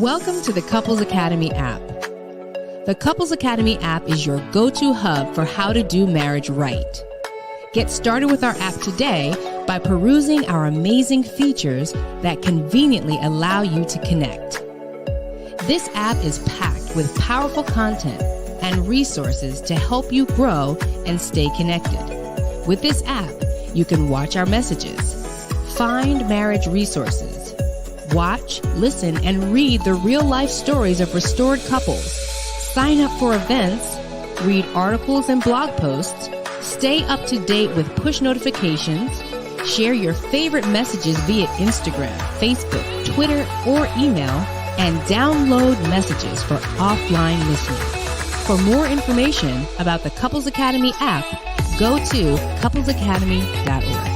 Welcome to the Couples Academy app. The Couples Academy app is your go-to hub for how to do marriage right. Get started with our app today by perusing our amazing features that conveniently allow you to connect. This app is packed with powerful content and resources to help you grow and stay connected. With this app, you can watch our messages, find marriage resources, watch, listen, and read the real-life stories of restored couples, sign up for events, read articles and blog posts, stay up to date with push notifications, share your favorite messages via Instagram, Facebook, Twitter, or email, and download messages for offline listening. For more information about the Couples Academy app, go to couplesacademy.org.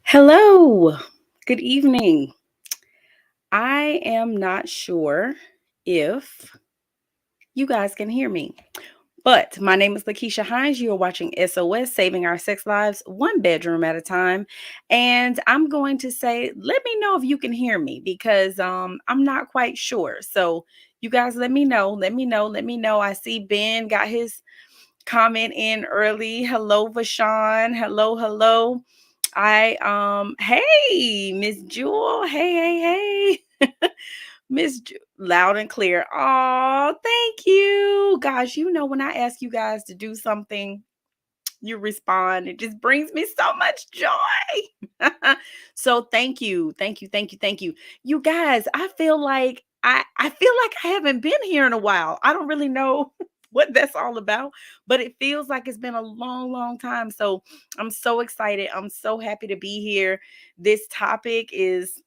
Hello, good evening. I am not sure if you guys can hear me, but my name is LaKeesha Hines. You are watching SOS, Saving Our Sex Lives, one bedroom at a time. And I'm going to say, let me know if you can hear me because I'm not quite sure. So you guys let me know. I see Ben got his comment in early. Hello, Vashawn. Hello. Hey, Miss Jewel. Hey. Miss loud and clear. Oh, thank you. Guys, you know, when I ask you guys to do something, you respond. It just brings me so much joy. So thank you. You guys, I feel like I haven't been here in a while. I don't really know what that's all about, but it feels like it's been a long time. So I'm so excited. I'm so happy to be here. This topic is,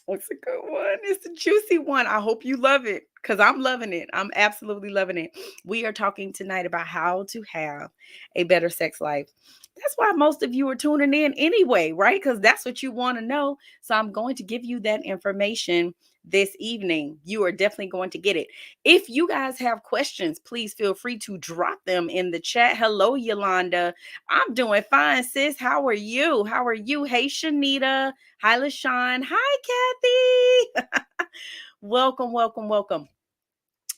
it's a good one. It's a juicy one. I hope you love it because I'm loving it. I'm absolutely loving it. We are talking tonight about how to have a better sex life. That's why most of you are tuning in anyway, right? Because that's what you want to know. So I'm going to give you that information this evening. You are definitely going to get it. If you guys have questions, please feel free to drop them in the chat. Hello, Yolanda. I'm doing fine, sis. How are you? Hey, Shanita. Hi, LaShawn. Hi, Kathy. Welcome.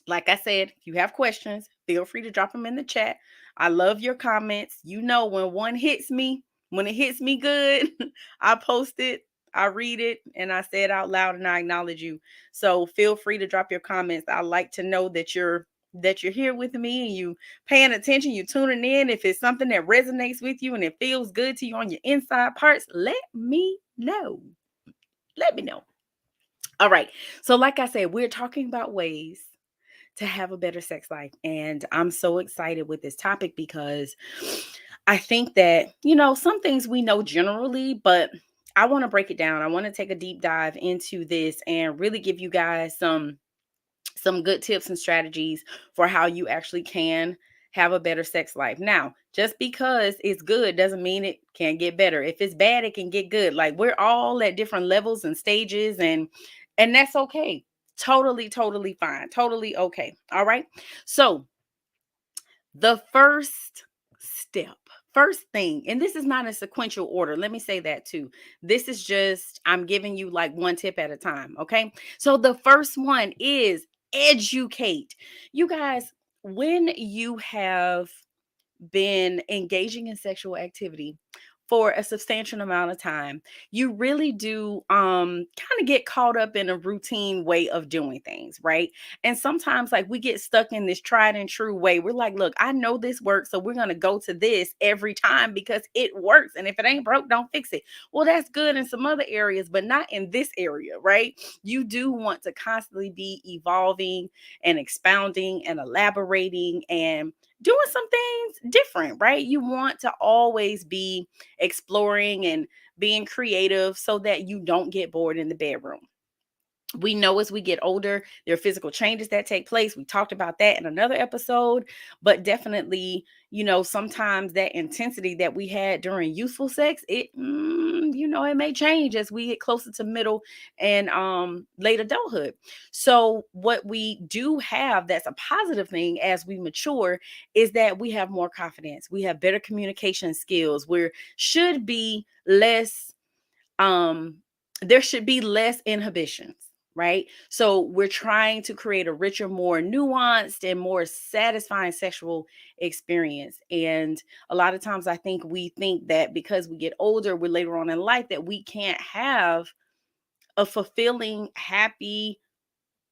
Like I said, if you have questions, feel free to drop them in the chat. I love your comments. You know, when one hits me, when it hits me good, I post it, I read it, and I say it out loud and I acknowledge you. So feel free to drop your comments. I like to know that you're here with me and you paying attention, you tuning in. If it's something that resonates with you and it feels good to you on your inside parts, let me know. All right. So like I said, we're talking about ways to have a better sex life. And I'm so excited with this topic because I think that, you know, some things we know generally, but I want to break it down. I want to take a deep dive into this and really give you guys some good tips and strategies for how you actually can have a better sex life. Now, just because it's good doesn't mean it can't get better. If it's bad, it can get good. Like we're all at different levels and stages and that's okay. Totally fine. Totally okay. All right. So the first thing, and this is not a sequential order. Let me say that too. This is just, I'm giving you like one tip at a time. Okay. So the first one is educate. You guys, when you have been engaging in sexual activity for a substantial amount of time, you really do kind of get caught up in a routine way of doing things, right? And sometimes like we get stuck in this tried and true way. We're like, look, I know this works, so we're going to go to this every time because it works. And if it ain't broke, don't fix it. Well, that's good in some other areas, but not in this area, right? You do want to constantly be evolving and expounding and elaborating and doing some things different, right? You want to always be exploring and being creative so that you don't get bored in the bedroom. We know as we get older, there are physical changes that take place. We talked about that in another episode, but definitely, sometimes that intensity that we had during youthful sex, it may change as we get closer to middle and late adulthood. So what we do have that's a positive thing as we mature is that we have more confidence. We have better communication skills. Should be less there should be less inhibitions, right? So we're trying to create a richer, more nuanced, and more satisfying sexual experience. And a lot of times I think we think that because we get older, we're later on in life, that we can't have a fulfilling, happy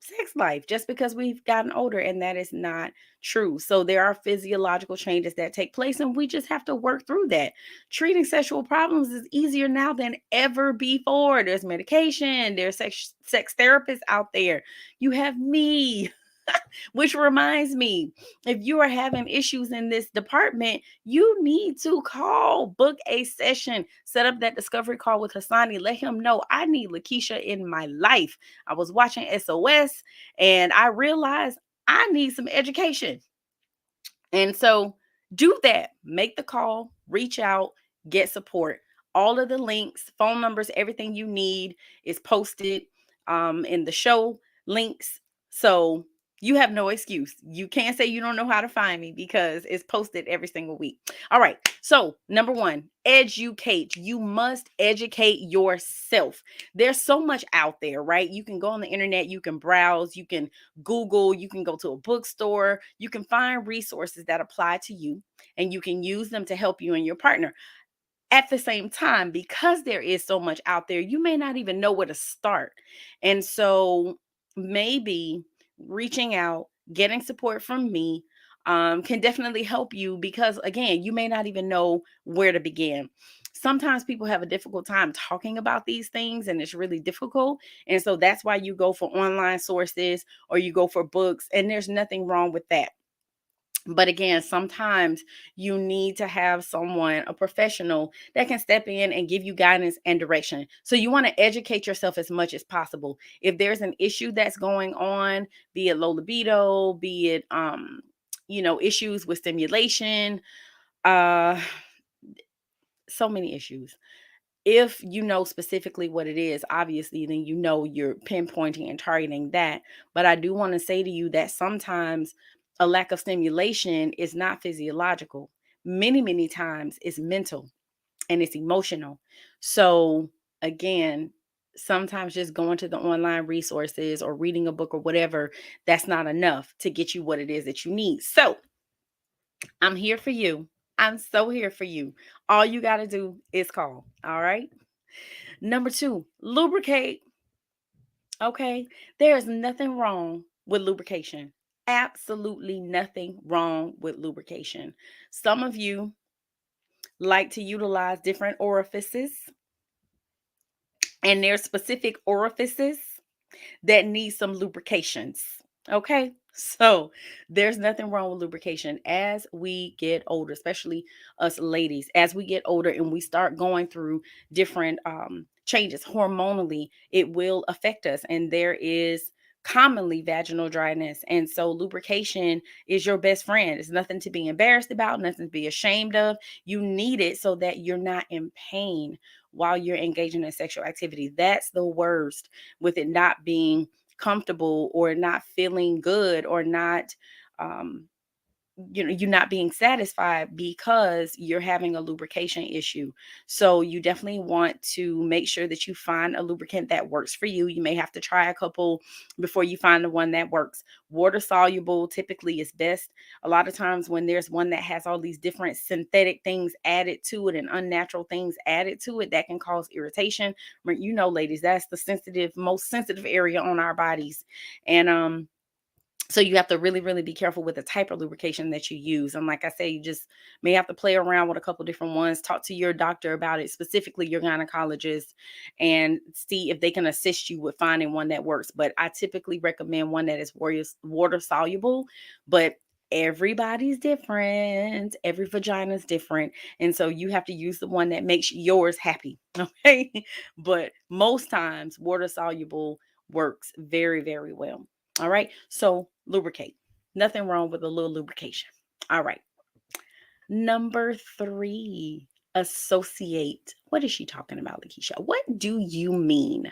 sex life just because we've gotten older, and that is not true. So there are physiological changes that take place, and we just have to work through that. Treating sexual problems is easier now than ever before. There's medication, there's sex therapists out there. You have me. Which reminds me, if you are having issues in this department, you need to book a session, set up that discovery call with Hassani. Let him know I need LaKeesha in my life. I was watching SOS and I realized I need some education. And so do that. Make the call, reach out, get support. All of the links, phone numbers, everything you need is posted in the show links. So you have no excuse. You can't say you don't know how to find me because it's posted every single week. All right. So, number one, educate. You must educate yourself. There's so much out there, right? You can go on the internet, you can browse, you can Google, you can go to a bookstore, you can find resources that apply to you, and you can use them to help you and your partner. At the same time, because there is so much out there, you may not even know where to start. And so maybe reaching out, getting support from me can definitely help you because, again, you may not even know where to begin. Sometimes people have a difficult time talking about these things and it's really difficult. And so that's why you go for online sources or you go for books, and there's nothing wrong with that. But again, sometimes you need to have someone, a professional, that can step in and give you guidance and direction. So you want to educate yourself as much as possible. If there's an issue that's going on, be it low libido, be it issues with stimulation, uh so many issues. If you know specifically what it is, obviously, then you're pinpointing and targeting that. But I do want to say to you that sometimes a lack of stimulation is not physiological. Many, many times it's mental and it's emotional. So again, sometimes just going to the online resources or reading a book or whatever, that's not enough to get you what it is that you need. So I'm here for you. I'm so here for you. All you got to do is call. All right. Number two, lubricate. Okay. There's nothing wrong with lubrication. Absolutely nothing wrong with lubrication. Some of you like to utilize different orifices, and there's specific orifices that need some lubrications. Okay. So there's nothing wrong with lubrication as we get older, especially us ladies, as we get older and we start going through different changes hormonally, it will affect us. And there is commonly vaginal dryness. And so lubrication is your best friend. It's nothing to be embarrassed about, nothing to be ashamed of. You need it so that you're not in pain while you're engaging in sexual activity. That's the worst, with it not being comfortable or not feeling good or not you're not being satisfied because you're having a lubrication issue. So you definitely want to make sure that you find a lubricant that works for you. You may have to try a couple before you find the one that works. Water soluble typically is best. A lot of times when there's one that has all these different synthetic things added to it and unnatural things added to it, that can cause irritation. Ladies, that's the most sensitive area on our bodies. And so you have to really, really be careful with the type of lubrication that you use. And like I say, you just may have to play around with a couple different ones, talk to your doctor about it, specifically your gynecologist, and see if they can assist you with finding one that works. But I typically recommend one that is water soluble, but everybody's different. Every vagina is different. And so you have to use the one that makes yours happy. Okay. But most times water soluble works very, very well. All right. So lubricate. Nothing wrong with a little lubrication. All right. Number 3, associate. What is she talking about, LaKeesha? What do you mean?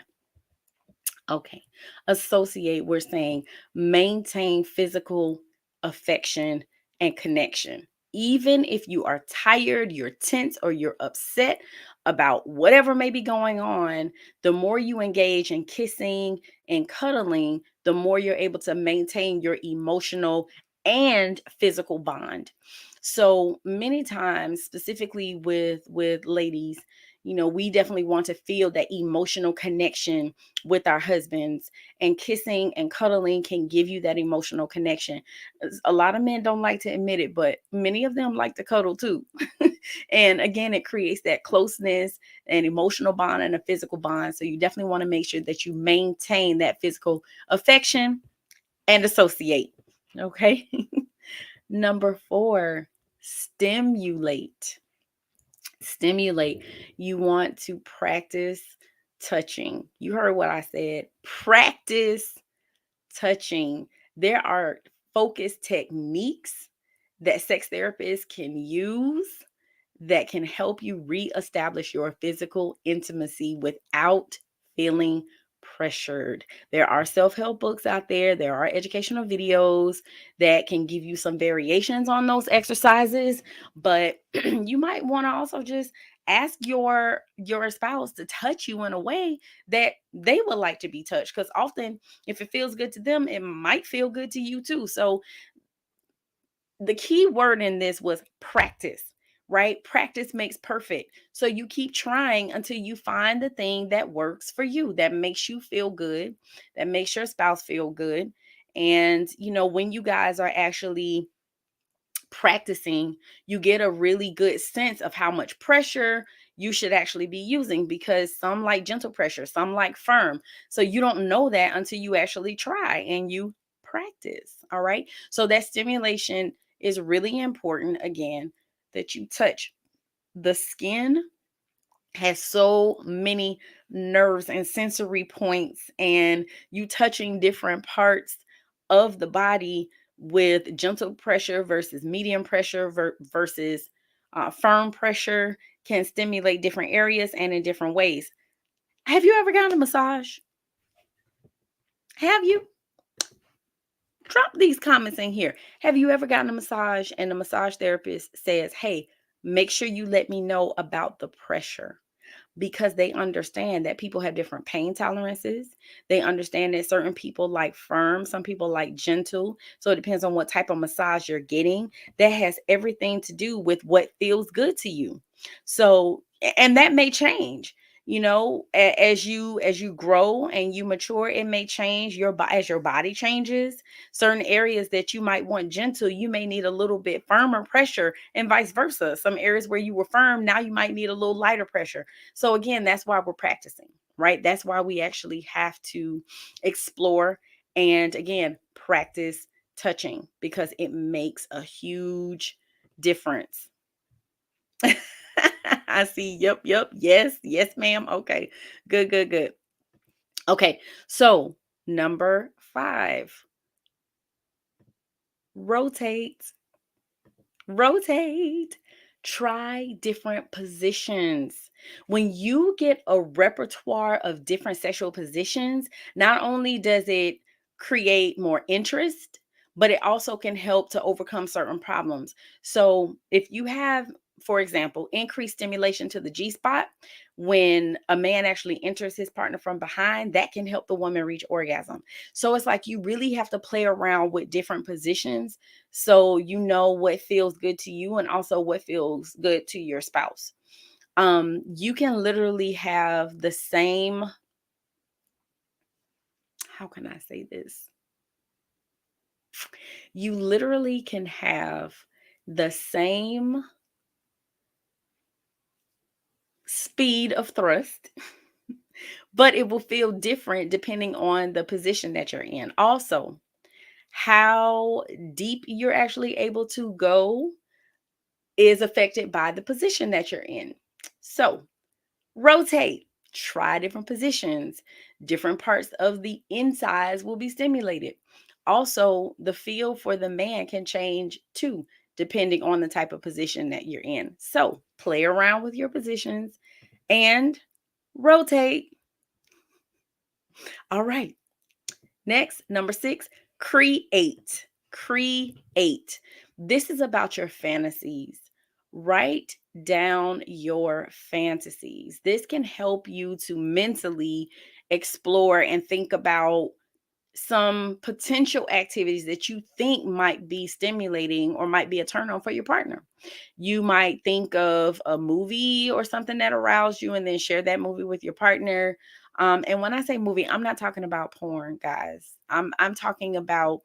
Okay. Associate, we're saying maintain physical affection and connection. Even if you are tired, you're tense, or you're upset about whatever may be going on, the more you engage in kissing and cuddling, the more you're able to maintain your emotional and physical bond. So many times, specifically with ladies, we definitely want to feel that emotional connection with our husbands, and kissing and cuddling can give you that emotional connection. A lot of men don't like to admit it, but many of them like to cuddle too. And again, it creates that closeness and emotional bond and a physical bond. So you definitely want to make sure that you maintain that physical affection and associate. Okay. Number 4, stimulate. Stimulate. You want to practice touching. You heard what I said. Practice touching. There are focus techniques that sex therapists can use that can help you reestablish your physical intimacy without feeling pressured. There are self-help books out there. There are educational videos that can give you some variations on those exercises, but you might want to also just ask your spouse to touch you in a way that they would like to be touched, because often if it feels good to them, it might feel good to you too. So the key word in this was practice, right? Practice makes perfect. So you keep trying until you find the thing that works for you, that makes you feel good, that makes your spouse feel good. And, when you guys are actually practicing, you get a really good sense of how much pressure you should actually be using, because some like gentle pressure, some like firm. So you don't know that until you actually try and you practice. All right. So that stimulation is really important. Again, that you touch. The skin has so many nerves and sensory points, and you touching different parts of the body with gentle pressure versus medium pressure versus firm pressure can stimulate different areas and in different ways. Have you ever gotten a massage? Have you? Drop these comments in here. Have you ever gotten a massage and the massage therapist says, hey, make sure you let me know about the pressure? Because they understand that people have different pain tolerances. They understand that certain people like firm, some people like gentle. So it depends on what type of massage you're getting. That has everything to do with what feels good to you. So, and that may change. As you grow and you mature, it may change as your body changes. Certain areas that you might want gentle, you may need a little bit firmer pressure, and vice versa. Some areas where you were firm, now you might need a little lighter pressure. So again, that's why we're practicing, right? That's why we actually have to explore and again, practice touching, because it makes a huge difference. I see. Yep. Yes, ma'am. Okay. Good. Okay. So number 5, rotate. Rotate. Try different positions. When you get a repertoire of different sexual positions, not only does it create more interest, but it also can help to overcome certain problems. So if you have, for example, increased stimulation to the G spot, when a man actually enters his partner from behind, that can help the woman reach orgasm. So it's like you really have to play around with different positions so you know what feels good to you and also what feels good to your spouse. You can literally have the same, how can I say this? You literally can have the same speed of thrust, but it will feel different depending on the position that you're in. Also, how deep you're actually able to go is affected by the position that you're in. So, rotate, try different positions. Different parts of the insides will be stimulated. Also, the feel for the man can change too, depending on the type of position that you're in. So, play around with your positions and rotate. All right. Next, number 6, create. Create. This is about your fantasies. Write down your fantasies. This can help you to mentally explore and think about some potential activities that you think might be stimulating or might be a turn on for your partner. You might think of a movie or something that aroused you and then share that movie with your partner. And when I say movie, I'm not talking about porn, guys. I'm talking about,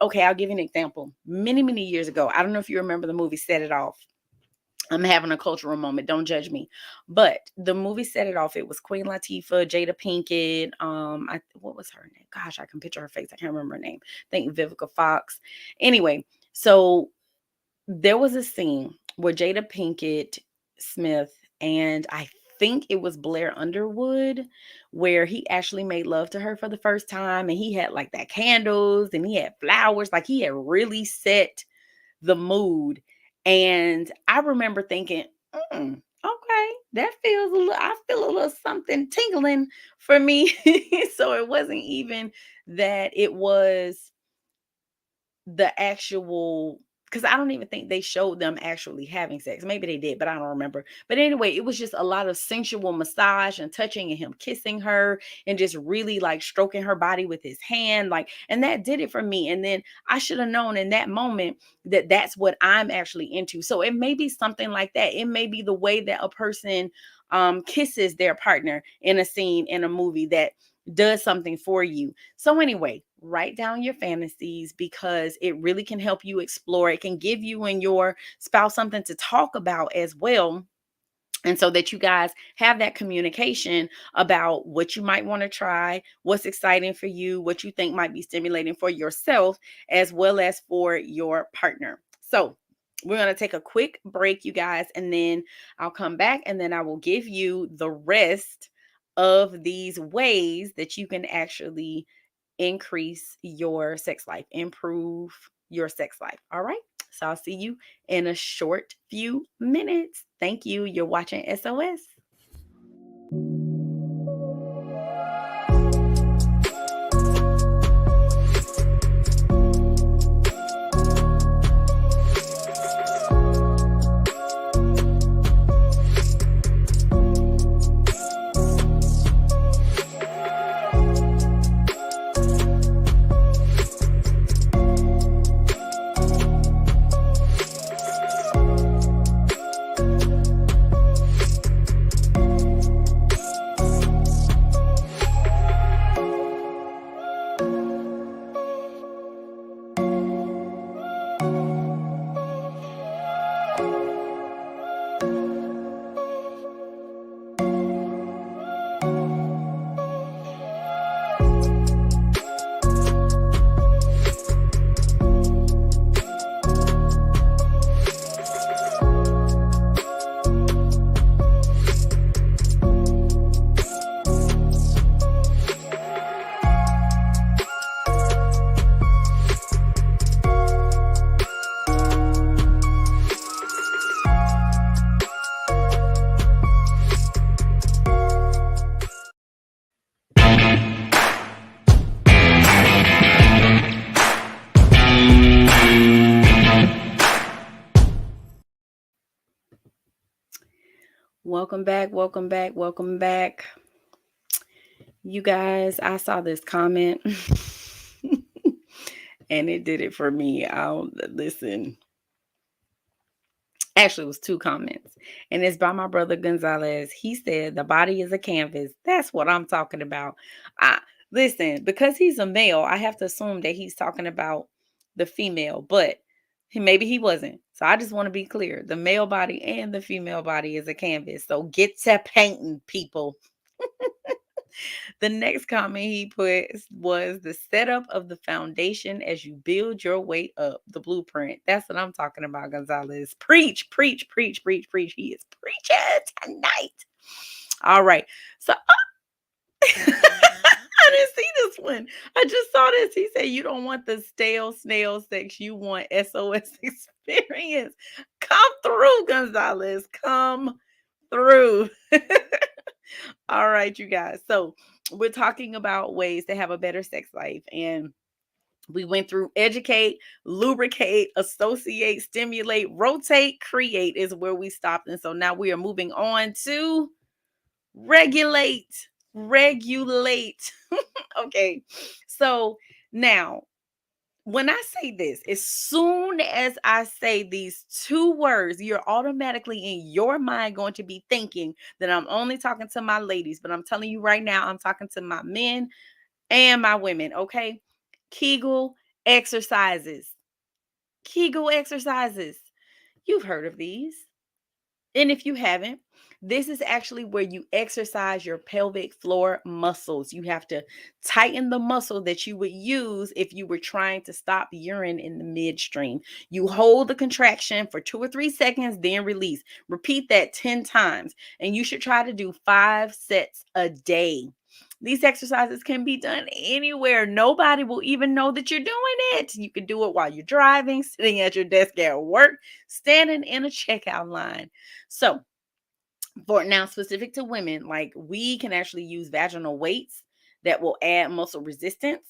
okay, I'll give you an example. Many, many years ago, I don't know if you remember the movie Set It Off. I'm having a cultural moment. Don't judge me. But the movie Set It Off. It was Queen Latifah, Jada Pinkett. What was her name? Gosh, I can picture her face. I can't remember her name. I think Vivica Fox. Anyway, so there was a scene where Jada Pinkett Smith and I think it was Blair Underwood, where he actually made love to her for the first time. And he had like that candles and he had flowers. Like he had really set the mood. And I remember thinking, okay, that feels a little, I feel a little something tingling for me. So it wasn't even that it was the actual, because I don't even think they showed them actually having sex. Maybe they did, but I don't remember. But anyway, it was just a lot of sensual massage and touching and him kissing her and just really like stroking her body with his hand. Like, and that did it for me. And then I should have known in that moment that that's what I'm actually into. So it may be something like that. It may be the way that a person kisses their partner in a scene in a movie that does something for you. So anyway, write down your fantasies because it really can help you explore. It can give you and your spouse something to talk about as well. And so that you guys have that communication about what you might want to try, what's exciting for you, what you think might be stimulating for yourself, as well as for your partner. So we're going to take a quick break, you guys, and then I'll come back and then I will give you the rest of these ways that you can actually increase your sex life, improve your sex life. All right. So I'll see you in a short few minutes. Thank you. You're watching SOS. Welcome back. Welcome back. Welcome back. You guys, I saw this comment and it did it for me. I'll listen. Actually, it was 2 comments, and it's by my brother Gonzalez. He said, "The body is a canvas." That's what I'm talking about. I listen, because he's a male, I have to assume that he's talking about the female, but maybe he wasn't. So I just want to be clear. The male body and the female body is a canvas. So get to painting, people. The next comment he put was the setup of the foundation as you build your way up, the blueprint. That's what I'm talking about, Gonzalez. Preach, preach, preach, preach, preach. He is preaching tonight. All right. So I didn't see this one. I just saw this. He said, "You don't want the stale snail sex. You want SOS experience." Come through, Gonzalez. Come through. All right, you guys. So we're talking about ways to have a better sex life. And we went through educate, lubricate, associate, stimulate, rotate, create is where we stopped. And so now we are moving on to regulate. Regulate. Okay. So now, when I say this, as soon as I say these 2 words, you're automatically in your mind going to be thinking that I'm only talking to my ladies, but I'm telling you right now, I'm talking to my men and my women, okay? Kegel exercises. Kegel exercises. You've heard of these. And if you haven't, this is actually where you exercise your pelvic floor muscles. You have to tighten the muscle that you would use if you were trying to stop urine in the midstream. You hold the contraction for 2 or 3 seconds, then release. Repeat that 10 times. And you should try to do 5 sets a day. These exercises can be done anywhere. Nobody will even know that you're doing it. You can do it while you're driving, sitting at your desk at work, standing in a checkout line. So, for now, specific to women, like we can actually use vaginal weights that will add muscle resistance,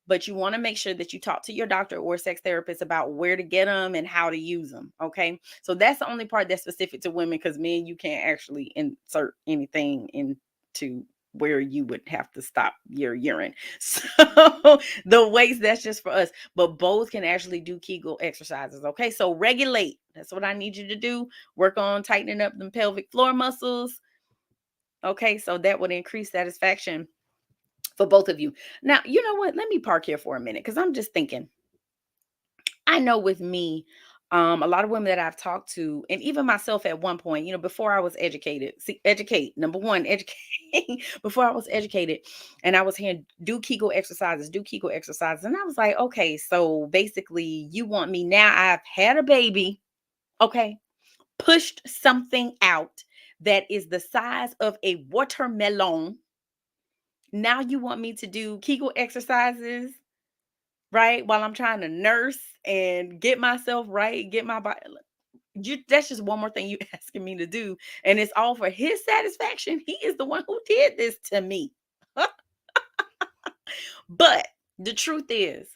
but you want to make sure that you talk to your doctor or sex therapist about where to get them and how to use them. Okay. So that's the only part that's specific to women, because men, you can't actually insert anything into where you would have to stop your urine. So the weights, that's just for us, but both can actually do Kegel exercises. Okay. So regulate. That's what I need you to do. Work on tightening up them pelvic floor muscles. Okay. So that would increase satisfaction for both of you. Now, you know what? Let me park here for a minute, because I'm just thinking. I know with me, a lot of women that I've talked to, and even myself at one point, before I was educated, educate, number one, educate, before I was educated, and I was hearing do Kegel exercises, do Kegel exercises. And I was like, okay, so basically you want me now, I've had a baby, okay, pushed something out that is the size of a watermelon. Now you want me to do Kegel exercises, right? While I'm trying to nurse and get myself right, get my body. That's just one more thing you asking me to do. And it's all for his satisfaction. He is the one who did this to me. But the truth is,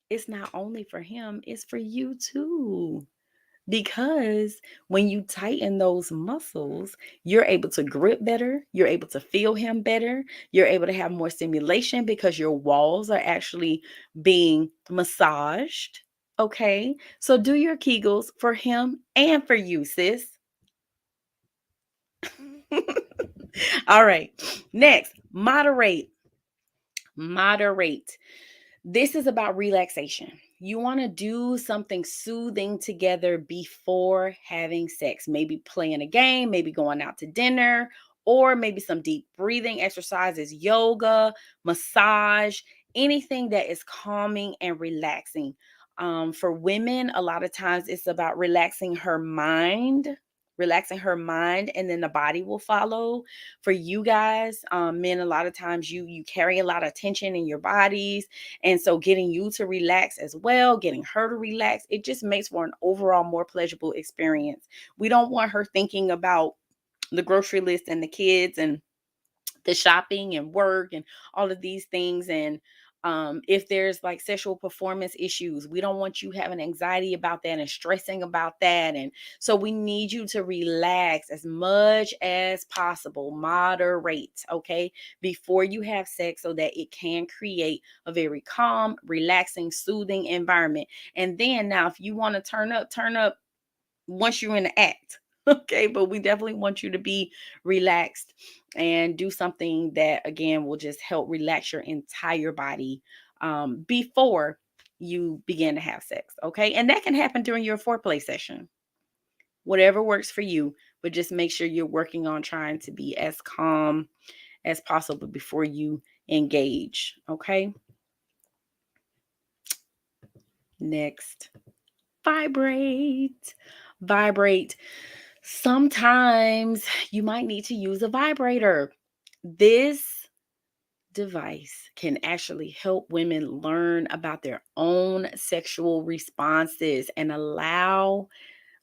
it's not only for him, it's for you too. Because when you tighten those muscles, you're able to grip better. You're able to feel him better. You're able to have more stimulation because your walls are actually being massaged. Okay. So do your Kegels for him and for you, sis. All right. Next, moderate. Moderate. This is about relaxation. You want to do something soothing together before having sex. Maybe playing a game, maybe going out to dinner, or maybe some deep breathing exercises, yoga, massage, anything that is calming and relaxing. For women, a lot of times it's about relaxing her mind, and then the body will follow. For you guys, men, a lot of times you carry a lot of tension in your bodies, and so getting you to relax as well, getting her to relax, it just makes for an overall more pleasurable experience. We don't want her thinking about the grocery list and the kids and the shopping and work and all of these things, and If there's like sexual performance issues, we don't want you having anxiety about that and stressing about that. And so we need you to relax as much as possible, moderate, okay, before you have sex so that it can create a very calm, relaxing, soothing environment. And then now, if you want to turn up once you're in the act. Okay, but we definitely want you to be relaxed and do something that again will just help relax your entire body before you begin to have sex. Okay, and that can happen during your foreplay session, whatever works for you, but just make sure you're working on trying to be as calm as possible before you engage. Okay, next, vibrate. Vibrate. Sometimes you might need to use a vibrator. This device can actually help women learn about their own sexual responses and allow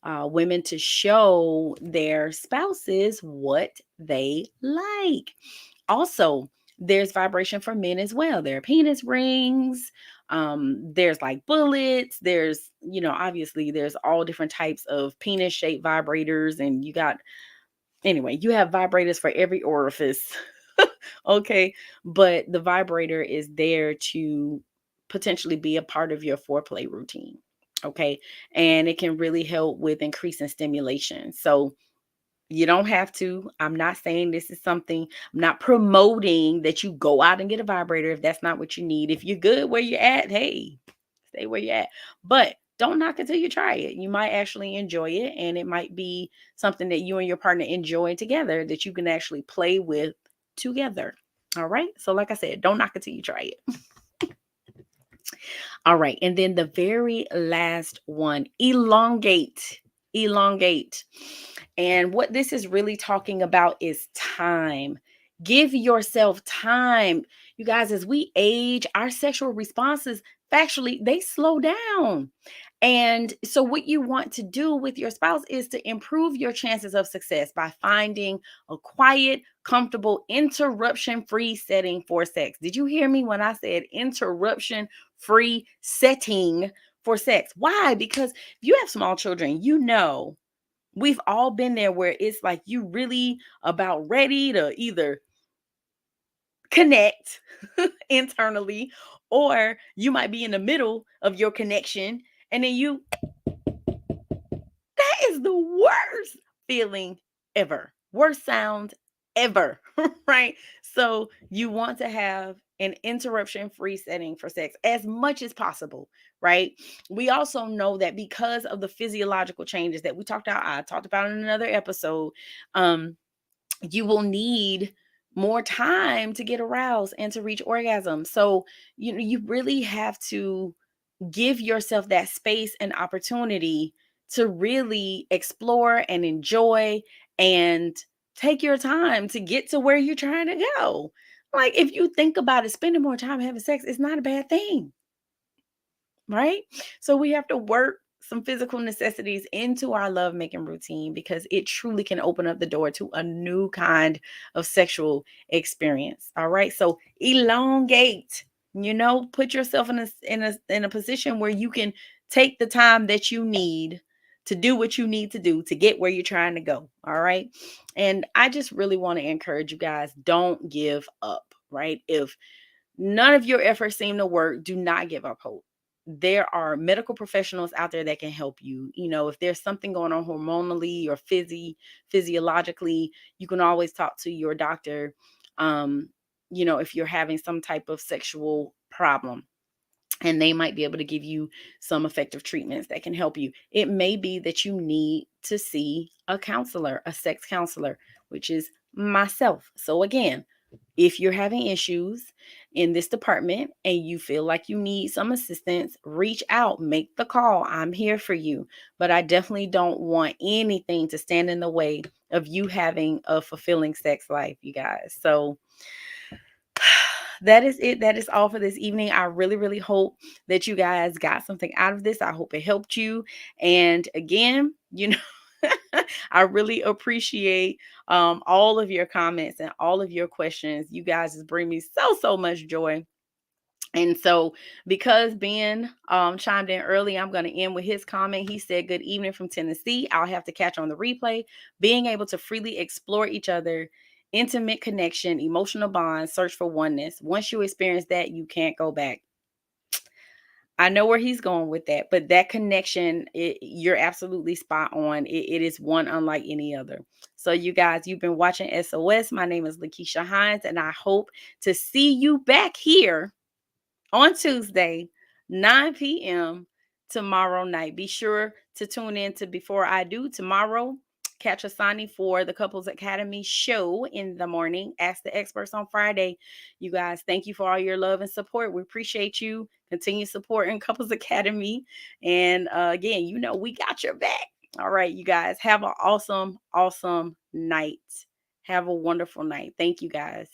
women to show their spouses what they like. Also, there's vibration for men as well. There are penis rings. There's like bullets. There's, obviously there's all different types of penis shaped vibrators, and you have vibrators for every orifice. Okay. But the vibrator is there to potentially be a part of your foreplay routine. Okay. And it can really help with increasing stimulation. So you don't have to. I'm not saying this is something, I'm not promoting that you go out and get a vibrator if that's not what you need. If you're good where you're at, hey, stay where you're at. But don't knock it till you try it. You might actually enjoy it, and it might be something that you and your partner enjoy together that you can actually play with together. All right. So, like I said, don't knock it till you try it. All right. And then the very last one, elongate. Elongate. And what this is really talking about is time. Give yourself time. You guys, as we age, our sexual responses factually they slow down. And so what you want to do with your spouse is to improve your chances of success by finding a quiet, comfortable, interruption-free setting for sex. Did you hear me when I said interruption-free setting for sex? Why? Because if you have small children, we've all been there where it's like you really about ready to either connect internally, or you might be in the middle of your connection, and then that is the worst feeling ever. Worst sound ever, right? So you want to have an interruption-free setting for sex as much as possible, right? We also know that because of the physiological changes that I talked about in another episode, you will need more time to get aroused and to reach orgasm. So, you really have to give yourself that space and opportunity to really explore and enjoy and take your time to get to where you're trying to go. Like, if you think about it, spending more time having sex is not a bad thing, right? So we have to work some physical necessities into our lovemaking routine because it truly can open up the door to a new kind of sexual experience. All right. So elongate, put yourself in a position where you can take the time that you need to do what you need to do to get where you're trying to go. All right. And I just really want to encourage you guys, don't give up, right? If none of your efforts seem to work, do not give up hope. There are medical professionals out there that can help you. If there's something going on hormonally or physiologically, you can always talk to your doctor. If you're having some type of sexual problem, and they might be able to give you some effective treatments that can help you. It may be that you need to see a counselor, a sex counselor, which is myself. So again, if you're having issues in this department and you feel like you need some assistance, reach out, make the call. I'm here for you. But I definitely don't want anything to stand in the way of you having a fulfilling sex life, you guys. So that is it. That is all for this evening. I really, really hope that you guys got something out of this. I hope it helped you. And again, I really appreciate all of your comments and all of your questions. You guys just bring me so much joy. And so, because Ben chimed in early, I'm going to end with his comment. He said, "Good evening from Tennessee. I'll have to catch on the replay. Being able to freely explore each other, intimate connection, emotional bonds, search for oneness. Once you experience that, you can't go back." I know where he's going with that, but that connection, you're absolutely spot on. It is one unlike any other. So, you guys, you've been watching SOS. My name is LaKeesha Hines, and I hope to see you back here on Tuesday, 9 p.m. tomorrow night. Be sure to tune in to Before I Do tomorrow. Catch Asani for the Couples Academy show in the morning. Ask the Experts on Friday. You guys, thank you for all your love and support. We appreciate you. Continue supporting Couples Academy. And again, you know, we got your back. All right, you guys, have an awesome, awesome night. Have a wonderful night. Thank you, guys.